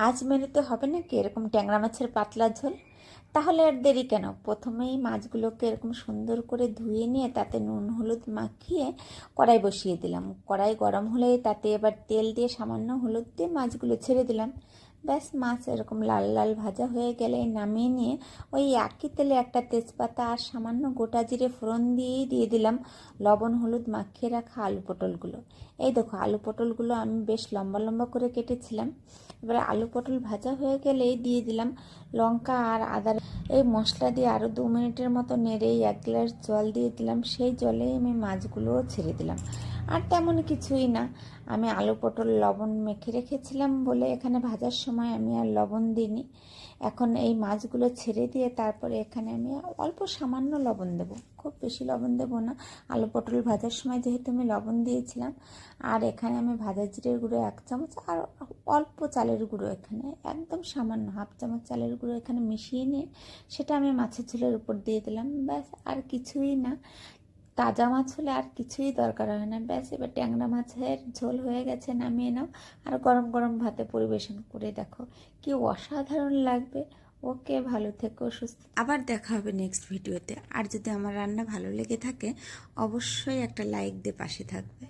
আজ মেনুতে হবে নাকি এরকম ট্যাংরা মাছের পাতলা ঝোল? তাহলে আর দেরি কেন, প্রথমেই মাছগুলোকে এরকম সুন্দর করে ধুয়ে নিয়ে তাতে নুন হলুদ মাখিয়ে কড়াই বসিয়ে দিলাম। কড়াই গরম হলেই তাতে এবার তেল দিয়ে সামান্য হলুদ দিয়ে মাছগুলো ছেড়ে দিলাম। ব্যাস, মাছ এরকম লাল লাল ভাজা হয়ে গেলে নামিয়ে নিয়ে ওই একই তেলে একটা তেজপাতা আর সামান্য গোটা জিরে ফোড়ন দিয়ে দিলাম লবণ হলুদ মাখিয়ে রাখা আলু পটলগুলো। এই দেখো, আলু পটলগুলো আমি বেশ লম্বা লম্বা করে কেটেছিলাম। এবারে আলু পটল ভাজা হয়ে গেলেই দিয়ে দিলাম লঙ্কা আর আদা। এই মশলা দিয়ে আরও 2 মিনিটের মতো নেড়েই 1 গ্লাস জল দিয়ে দিলাম। সেই জলে আমি মাছগুলোও ছেড়ে দিলাম। আর তেমন কিছুই না, আমি আলু পটল লবণ মেখে রেখেছিলাম বলে এখানে ভাজার সময় আমি আর লবণ দিইনি। এখন এই মাছগুলো ছেড়ে দিয়ে তারপরে এখানে আমি অল্প সামান্য লবণ দেবো, খুব বেশি লবণ দেবো না। আলু পটল ভাজার সময় যেহেতু আমি লবণ দিয়েছিলাম। আর এখানে আমি ভাজা জিরের গুঁড়ো 1 চামচ আর অল্প চালের গুঁড়ো, এখানে একদম সামান্য 1/2 চামচ চালের গুঁড়ো এখানে মিশিয়ে নিয়ে সেটা আমি মাছের ঝোলের উপর দিয়ে দিলাম। ব্যাস, আর কিছুই না। তাজা মাছ হলে আর কিছুই দরকার হয় না। ব্যাস, এবার ট্যাংরা মাছের ঝোল হয়ে গেছে, নামিয়ে নাও আর গরম গরম ভাতে পরিবেশন করে দেখো, কি অসাধারণ লাগবে। ওকে, ভালো থেকো, সুস্থ, আবার দেখা হবে নেক্সট ভিডিওতে। আর যদি আমার রান্না ভালো লেগে থাকে অবশ্যই একটা লাইক দিয়ে পাশে থাকবে।